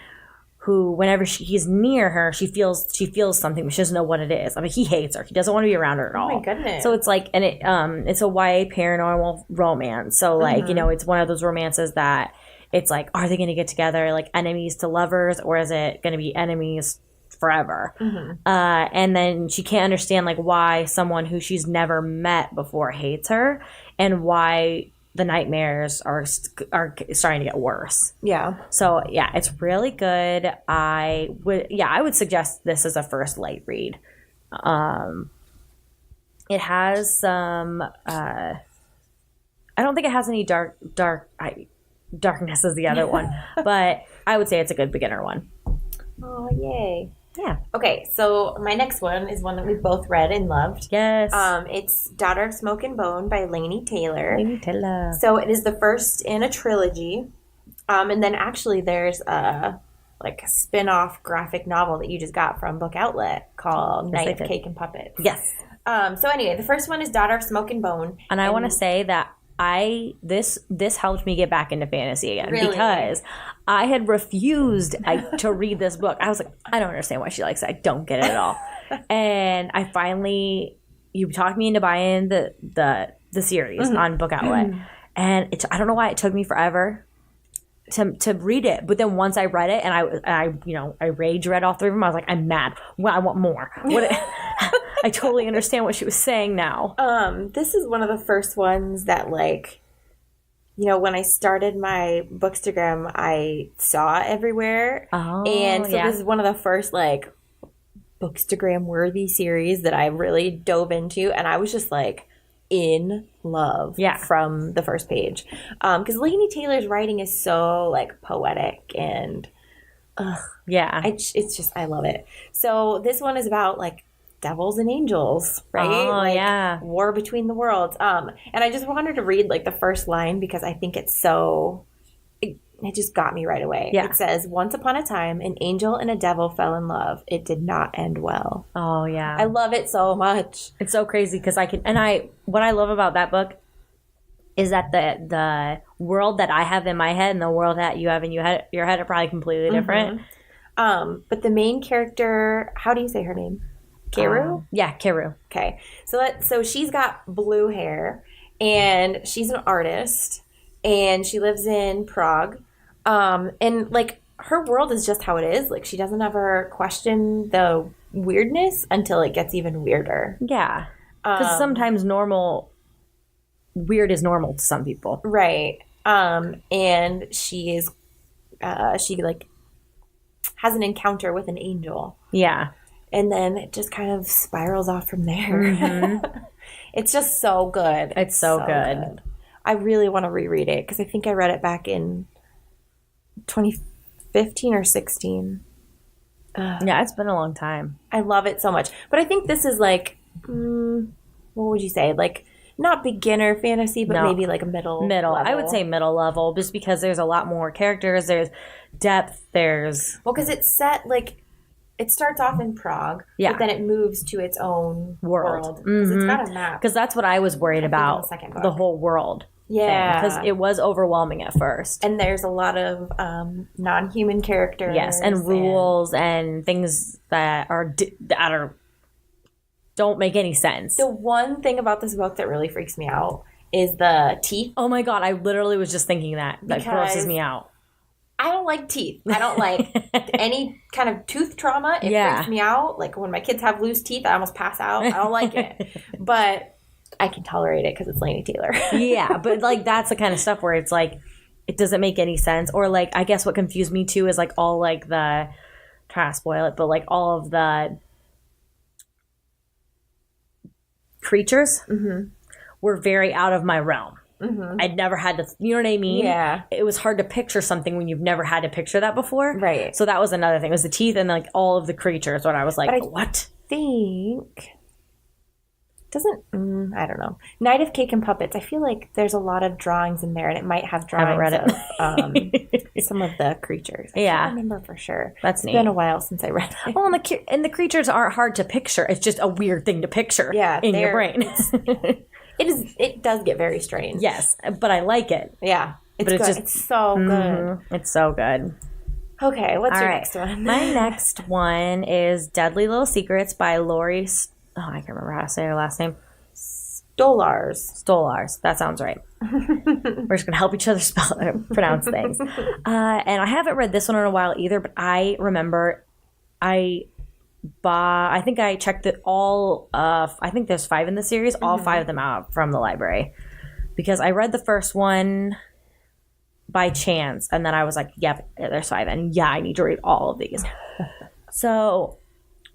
who, whenever he's near her, she feels something, but she doesn't know what it is. I mean, he hates her. He doesn't want to be around her at all. Oh my goodness! So it's like, and it's a YA paranormal romance. So like, you know, it's one of those romances that it's like, are they going to get together, like enemies to lovers, or is it going to be enemies forever? And then she can't understand like why someone who she's never met before hates her, and why the nightmares are starting to get worse. Yeah. So yeah, it's really good. I would suggest this as a first light read. It has some. I don't think it has any darkness as the other one, but I would say it's a good beginner one. Oh, yay. Yeah. Okay, so my next one is one that we both read and loved. Yes. It's Daughter of Smoke and Bone by Laini Taylor. Laini Taylor. So it is the first in a trilogy. And then actually there's a spin-off graphic novel that you just got from Book Outlet called Night, Cake, and Puppets. Yes. So anyway, the first one is Daughter of Smoke and Bone. And I want to say that this helped me get back into fantasy again. Really? Because I had refused to read this book. I was like, I don't understand why she likes it. I don't get it at all. And I finally, you talked me into buying the series on Book Outlet. And I don't know why it took me forever to read it. But then once I read it, and I rage read all three of them, I was like, I'm mad. Well, I want more. I totally understand what she was saying now. This is one of the first ones that, like, you know, when I started my Bookstagram, I saw everywhere. Oh, and so this is one of the first, like, Bookstagram worthy series that I really dove into. And I was just, like, in love from the first page. Because Laini Taylor's writing is so, like, poetic and, it's just, I love it. So this one is about, like, devils and angels, right? Oh, yeah. War between the worlds. And I just wanted to read like the first line because I think it's so, it just got me right away. Yeah. It says, once upon a time, an angel and a devil fell in love. It did not end well. Oh, yeah. I love it so much. It's so crazy because what I love about that book is that the world that I have in my head and the world that you have in your head are probably completely different. But the main character, how do you say her name? Keru? Yeah, Keru. Okay. So she's got blue hair, and she's an artist, and she lives in Prague. And, like, her world is just how it is. Like, she doesn't ever question the weirdness until it gets even weirder. Yeah. Because sometimes weird is normal to some people. Right. And she like has an encounter with an angel. Yeah. And then it just kind of spirals off from there. It's just so good. It's so good. I really want to reread it because I think I read it back in 2015 or 16. Yeah, it's been a long time. I love it so much. But I think this is like, what would you say? Like, not beginner fantasy, but maybe like a middle level. I would say middle level, just because there's a lot more characters. There's depth. Well, because it's set like, it starts off in Prague, but then it moves to its own world. Because it's got a map. Because that's what I was worried about, the whole world. Yeah. Because it was overwhelming at first. And there's a lot of non-human characters. Yes, and rules and things that don't make any sense. The one thing about this book that really freaks me out is the teeth. Oh my God, I literally was just thinking that. That grosses me out. I don't like teeth. I don't like any kind of tooth trauma. It freaks me out. Like when my kids have loose teeth, I almost pass out. I don't like it. But I can tolerate it because it's Laini Taylor. Yeah, but like that's the kind of stuff where it's like it doesn't make any sense. Or like I guess what confused me too is like all like trying to spoil it, but like all of the creatures were very out of my realm. I'd never had to, you know what I mean? Yeah. It was hard to picture something when you've never had to picture that before. Right. So that was another thing. It was the teeth and like all of the creatures when I was like, what? Think I don't know. Night of Cake and Puppets. I feel like there's a lot of drawings in there, and it might have drawings of some of the creatures. I can't remember for sure. That's neat. It's been a while since I read it. Well, and the creatures aren't hard to picture. It's just a weird thing to picture in your brain. It does get very strange. Yes, but I like it. Yeah. It's so good. It's so good. Okay, what's your next one? My next one is Deadly Little Secrets by Lori. I can't remember how to say her last name. Stolars. That sounds right. We're just going to help each other pronounce things. And I haven't read this one in a while either, but I remember I think I checked it all. I think there's 5 in the series. All 5 of them out from the library. Because I read the first one by chance. And then I was like, yep, there's 5. And I need to read all of these. So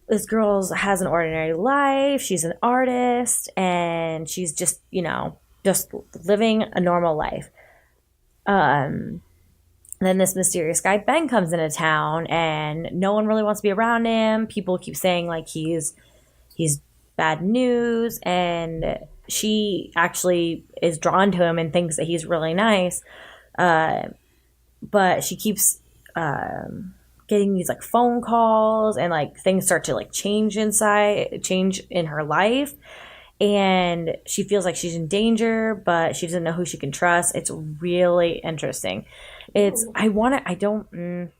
this girl has an ordinary life. She's an artist, and she's just, just living a normal life. Then this mysterious guy, Ben, comes into town, and no one really wants to be around him. People keep saying, like, he's bad news, and she actually is drawn to him and thinks that he's really nice. But she keeps getting these like phone calls, and like things start to like change in her life, and she feels like she's in danger, but she doesn't know who she can trust. It's really interesting. Trying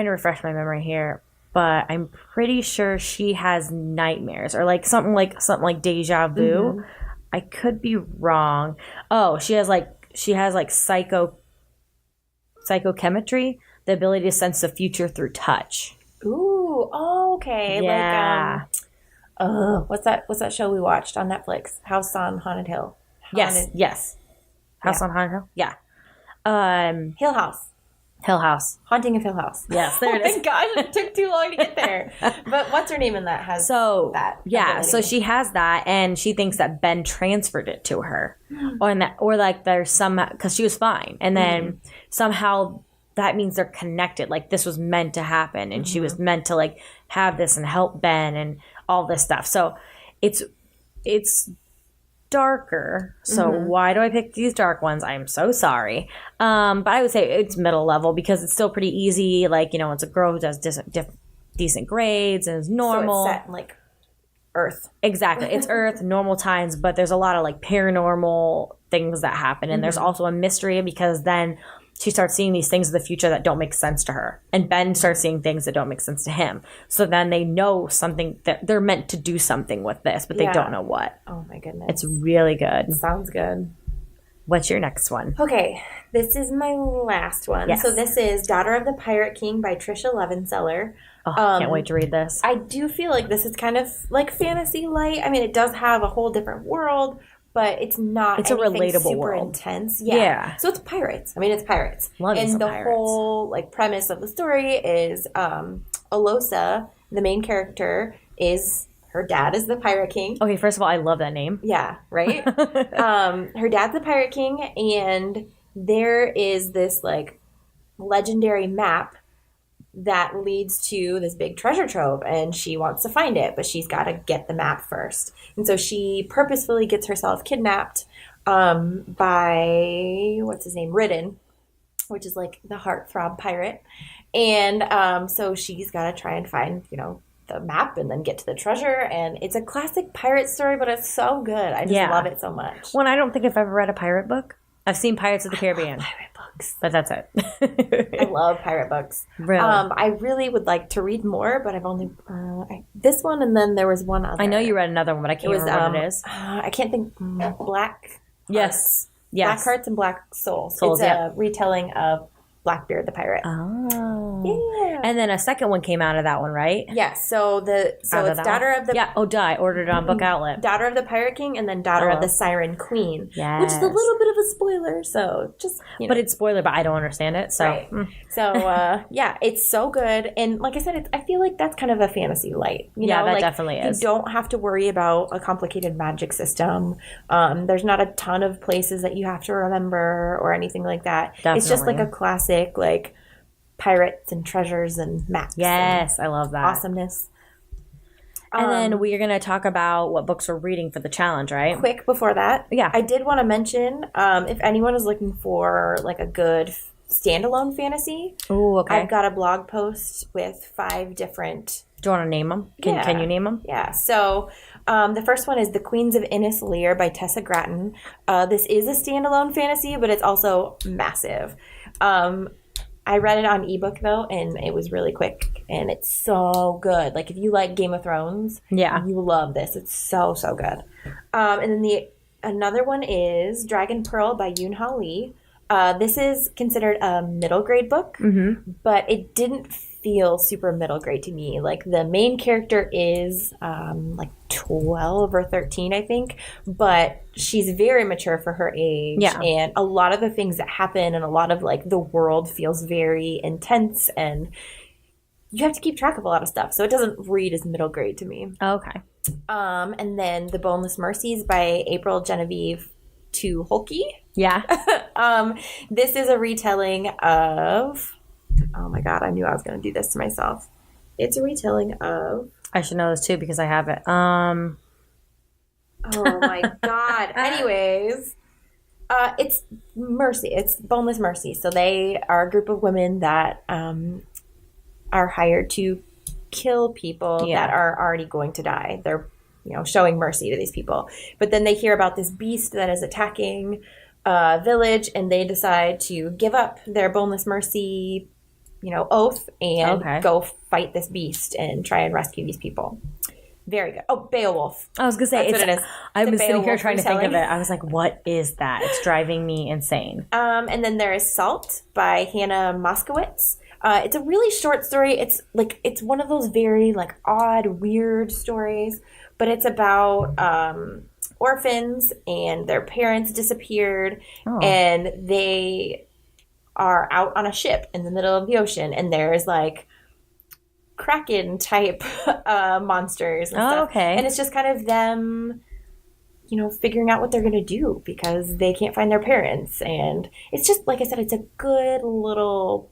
to refresh my memory here, but I'm pretty sure she has nightmares or like something like deja vu. I could be wrong. Oh, she has psychochemistry, the ability to sense the future through touch. Ooh, okay. Yeah. What's that show we watched on Netflix? House on Haunted Hill. Yes. House on Haunted Hill? Yeah. Hill House. Haunting of Hill House. Yes, there it is. Oh my gosh, it took too long to get there. But what's her name in that has that? Yeah, ability? so she has that, and she thinks that Ben transferred it to her. Or like there's some, because she was fine. And then somehow that means they're connected. Like this was meant to happen, and she was meant to like have this and help Ben and all this stuff. So it's darker. So why do I pick these dark ones? I'm so sorry. But I would say it's middle level because it's still pretty easy. Like, it's a girl who does decent grades and is normal. So it's set in like Earth. Exactly. It's Earth, normal times, but there's a lot of like paranormal things that happen. And there's also a mystery because then she starts seeing these things in the future that don't make sense to her. And Ben starts seeing things that don't make sense to him. So then they know something, that they're meant to do something with this, but they don't know what. Oh my goodness. It's really good. Sounds good. What's your next one? Okay, this is my last one. Yes. So this is Daughter of the Pirate King by Trisha Levenseller. Oh, can't wait to read this. I do feel like this is kind of like fantasy light. I mean, it does have a whole different world, but it's not It's a relatable super world. Intense. Yeah. So it's pirates. I mean, it's pirates. Love me and some the pirates. whole like premise of the story is Alosa, the main character, is her dad is the Pirate King. Okay, first of all, I love that name. Yeah, right? Her dad's the Pirate King, and there is this like legendary map that leads to this big treasure trove, and she wants to find it, but she's got to get the map first. And so she purposefully gets herself kidnapped by, what's his name, Ridden, which is like the heartthrob pirate. And so she's got to try and find, the map and then get to the treasure. And it's a classic pirate story, but it's so good. I just love it so much. Well, I don't think I've ever read a pirate book. I've seen Pirates of the Caribbean. Pirate books. But that's it. I love pirate books. Really? I really would like to read more, but I've only this one, and then there was one other. I know you read another one, but I can't remember what it is. I can't think. Black. Yes. Black Hearts and Black Souls. It's a retelling of Blackbeard the Pirate. Oh. Yeah. And then a second one came out of that one, right? Yes. So it's Daughter of the I ordered it on Book Outlet. Daughter of the Pirate King, and then Daughter of the Siren Queen. Yes. Which is a little bit of a spoiler, so just But it's spoiler, but I don't understand it. So right. So it's so good. And like I said, I feel like that's kind of a fantasy light. That definitely is. You don't have to worry about a complicated magic system. There's not a ton of places that you have to remember or anything like that. Definitely. It's just like a classic like pirates and treasures and maps. Yes, I love that. Awesomeness. And then we are going to talk about what books we're reading for the challenge, right? Quick before that, I did want to mention if anyone is looking for like a good standalone fantasy, okay. I've got a blog post with 5 different. Do you want to name them? Can you name them? Yeah. So the first one is The Queens of Innis Lear by Tessa Gratton. This is a standalone fantasy, but it's also massive. I read it on ebook though, and it was really quick, and it's so good. Like if you like Game of Thrones, you love this. It's so good. And then another one is Dragon Pearl by Yoon Ha Lee. This is considered a middle grade book, but it didn't feel super middle grade to me. Like the main character is like 12 or 13, I think, but she's very mature for her age. Yeah. And a lot of the things that happen and a lot of like the world feels very intense, and you have to keep track of a lot of stuff. So it doesn't read as middle grade to me. Okay. And then The Boneless Mercies by April Genevieve to Holke. Yeah. This is a retelling of, oh my God, I knew I was going to do this to myself. It's a retelling of. I should know this too because I have it. Oh my God. Anyways, it's Mercy. It's Boneless Mercy. So they are a group of women that are hired to kill people that are already going to die. They're, showing mercy to these people. But then they hear about this beast that is attacking a village, and they decide to give up their Boneless Mercy, oath and go fight this beast and try and rescue these people. Very good. Oh, Beowulf. I was going to say, That's what it is. I've been sitting here trying to think of it. I was like, what is that? It's driving me insane. And then there is Salt by Hannah Moskowitz. It's a really short story. It's one of those very like odd, weird stories, but it's about orphans and their parents disappeared, and they are out on a ship in the middle of the ocean, and there's like Kraken type monsters and stuff. Okay. And it's just kind of them, figuring out what they're going to do because they can't find their parents. And it's just, like I said, it's a good little,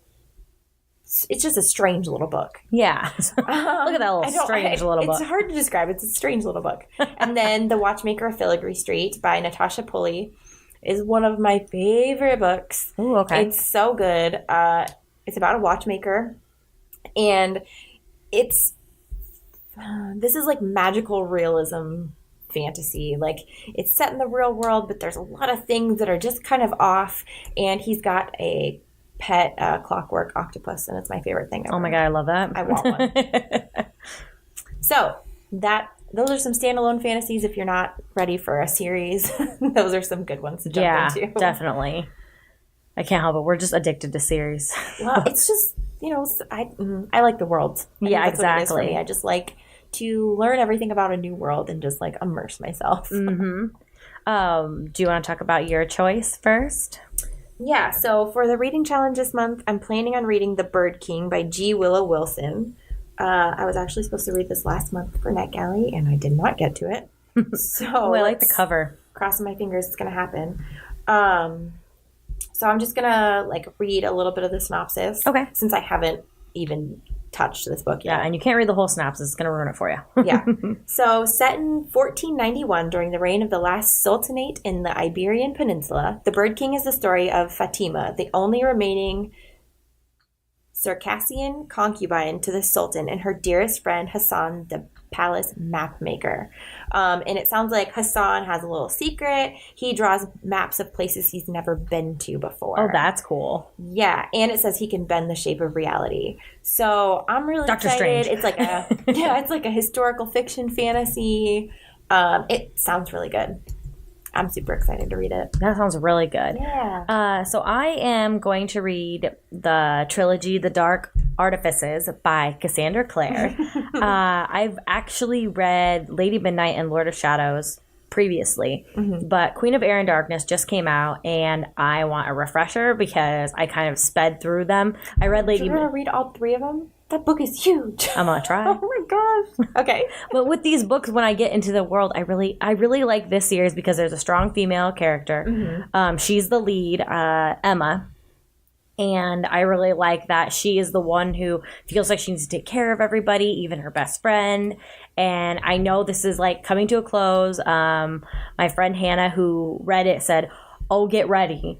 it's just a strange little book. Yeah. Look at that little strange little book. It's hard to describe. It's a strange little book. And then The Watchmaker of Filigree Street by Natasha Pulley is one of my favorite books. Ooh, okay. It's so good. It's about a watchmaker, and this is like magical realism fantasy. Like it's set in the real world, but there's a lot of things that are just kind of off, and he's got a pet clockwork octopus, and it's my favorite thing ever. Oh my God, I love that. I want one. So that those are some standalone fantasies if you're not ready for a series. Those are some good ones to jump into. Definitely. I can't help it. We're just addicted to series. Well, it's just, I like the world. Exactly. What it is for me. I just like to learn everything about a new world and just like immerse myself. Mm-hmm. Do you want to talk about your choice first? Yeah, so for the reading challenge this month, I'm planning on reading The Bird King by G. Willow Wilson. I was actually supposed to read this last month for NetGalley, and I did not get to it. So I like the cover. Crossing my fingers, it's going to happen. So I'm just going to like read a little bit of the synopsis. Okay. Since I haven't even touched this book yet. Yeah, and you can't read the whole synopsis. It's going to ruin it for you. Yeah. So set in 1491 during the reign of the last sultanate in the Iberian Peninsula, The Bird King is the story of Fatima, the only remaining Circassian concubine to the Sultan, and her dearest friend Hassan, the palace map maker. And it sounds like Hassan has a little secret. He draws maps of places he's never been to before. Oh, that's cool. Yeah, and it says he can bend the shape of reality. So I'm really Dr. excited. Strange. It's like it's like a historical fiction fantasy. It sounds really good. I'm super excited to read it. That sounds really good. Yeah. So I am going to read the trilogy The Dark Artifices by Cassandra Clare. I've actually read Lady Midnight and Lord of Shadows previously, but Queen of Air and Darkness just came out, and I want a refresher because I kind of sped through them. I read Lady You're going to read all three of them? That book is huge. I'm going to try. Oh my gosh. Okay. But with these books, when I get into the world, I really like this series because there's a strong female character. She's the lead, Emma. And I really like that she is the one who feels like she needs to take care of everybody, even her best friend. And I know this is like coming to a close. My friend Hannah, who read it, said, "Oh, get ready."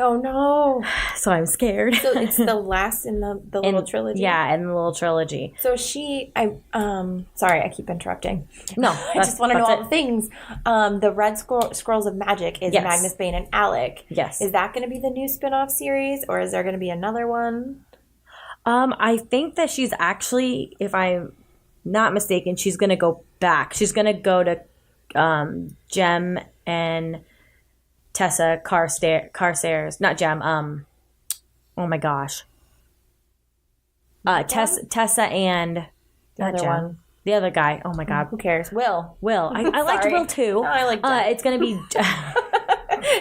Oh no. So I'm scared. So it's the last in the little trilogy? Yeah, in the little trilogy. So sorry, I keep interrupting. No. I just want to know all the things. The Red Scrolls of Magic is Yes. Magnus Bane and Alec. Yes. Is that going to be the new spin-off series, or is there going to be another one? I think that she's actually, if I'm not mistaken, she's going to go back. She's going to go to Jem and Tessa Carstairs, not Jem. Oh my gosh. Tessa and not other Jem. one. The other guy. Oh my god. Who cares? Will. I liked Sorry. Will too. No, I like Jem. It's gonna be.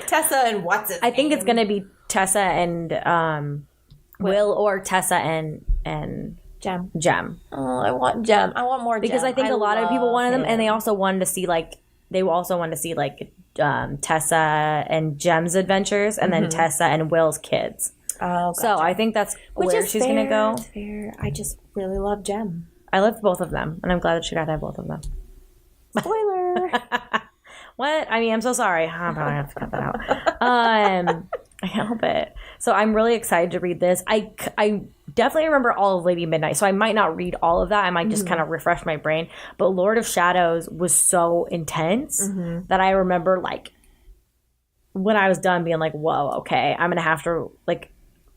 Tessa and what's his I think name? it's gonna be Tessa and Will, or Tessa and Jem. Oh, I want Jem. I want more because Jem. I think a lot of people wanted them, and they him. also wanted to see Tessa and Jem's adventures, and then Tessa and Will's kids. Oh, gotcha. So I think that's where she's going to go. It's fair. I just really love Jem. I loved both of them, and I'm glad that she got to have both of them. Spoiler. What? I mean, I'm so sorry. I'm probably going to have to cut that out. I can't help it. So I'm really excited to read this. I definitely remember all of Lady Midnight, so I might not read all of that. I might just kind of refresh my brain. But Lord of Shadows was so intense that I remember, like, when I was done being like, whoa, okay, I'm going to have to, like,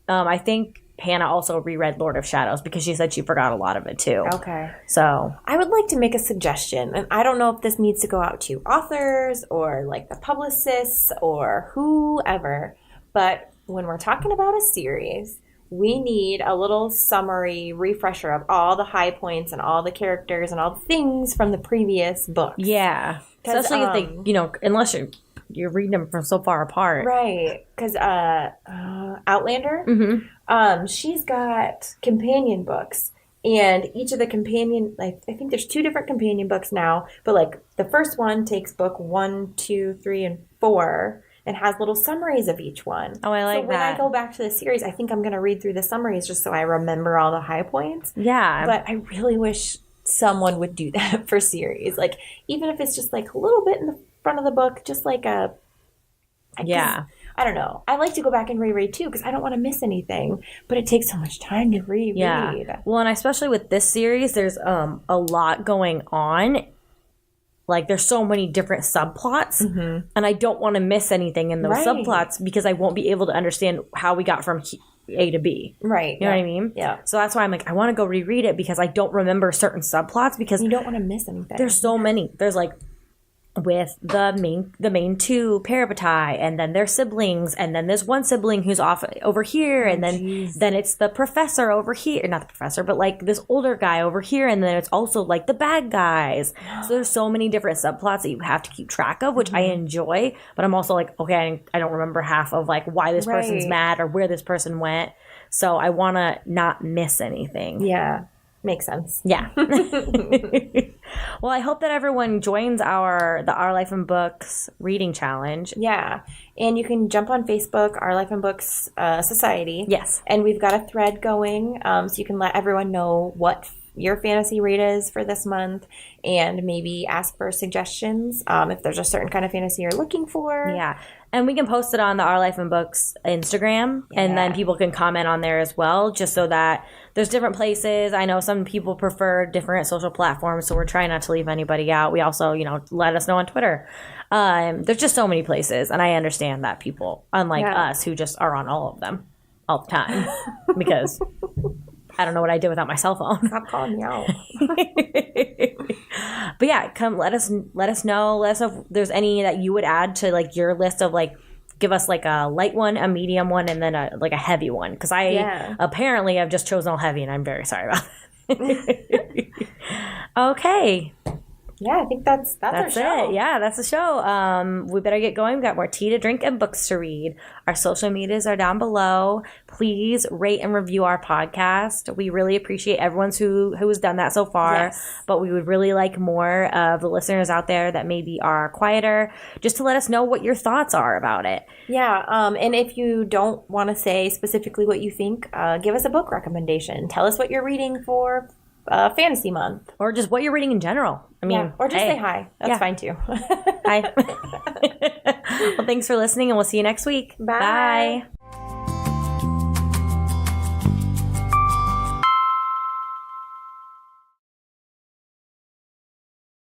I think Hannah also reread Lord of Shadows because she said she forgot a lot of it too. Okay. So I would like to make a suggestion, and I don't know if this needs to go out to authors or like the publicists or whoever, but when we're talking about a series, we need a little summary refresher of all the high points and all the characters and all the things from the previous books. yeah, especially if they, unless you're reading them from so far apart. Right, because Outlander, she's got companion books, and each of the companion, like, I think there's 2 different companion books now, but like the first one takes book 1, 2, 3, and 4, and has little summaries of each one. Oh, I like so when that. I go back to the series, I think I'm going to read through the summaries just so I remember all the high points. Yeah. But I really wish someone would do that for series. Like, even if it's just like a little bit in the front of the book, just like I don't know. I like to go back and reread too because I don't want to miss anything. But it takes so much time to reread. Yeah. Well, and especially with this series, there's a lot going on. Like, there's so many different subplots, and I don't want to miss anything in those subplots because I won't be able to understand how we got from A to B. Right. You know what I mean? Yeah. So that's why I'm like, I want to go reread it because I don't remember certain subplots because you don't want to miss anything. There's so many. There's like with the main two parabatai, and then their siblings, and then there's one sibling who's off over here, and then it's the professor over here, not the professor, but like this older guy over here, and then it's also like the bad guys. So there's so many different subplots that you have to keep track of, which I enjoy, but I'm also like, okay, I don't remember half of like why this person's mad or where this person went, so I want to not miss anything. Yeah. Makes sense. Yeah. Well, I hope that everyone joins our Life in Books reading challenge. Yeah. And you can jump on Facebook, Our Life in Books Society. Yes. And we've got a thread going, so you can let everyone know what your fantasy read is for this month and maybe ask for suggestions if there's a certain kind of fantasy you're looking for. Yeah. And we can post it on the Our Life in Books Instagram, and then people can comment on there as well, just so that there's different places. I know some people prefer different social platforms, so we're trying not to leave anybody out. We also, let us know on Twitter. There's just so many places, and I understand that people, unlike us, who just are on all of them all the time, because I don't know what I did without my cell phone. Stop calling me out. But yeah, come let us know. Let us know if there's any that you would add to like your list of like, give us like a light one, a medium one, and then a heavy one. Because I apparently have just chosen all heavy, and I'm very sorry about it. Okay. Yeah, I think that's our show. It. Yeah, that's the show. We better get going. We've got more tea to drink and books to read. Our social medias are down below. Please rate and review our podcast. We really appreciate everyone who has done that so far. Yes. But we would really like more of the listeners out there that maybe are quieter, just to let us know what your thoughts are about it. Yeah, and if you don't want to say specifically what you think, give us a book recommendation. Tell us what you're reading for fantasy month, or just what you're reading in general. I mean, or just say hi. That's fine too. Hi. Well, thanks for listening, and we'll see you next week. Bye. Bye.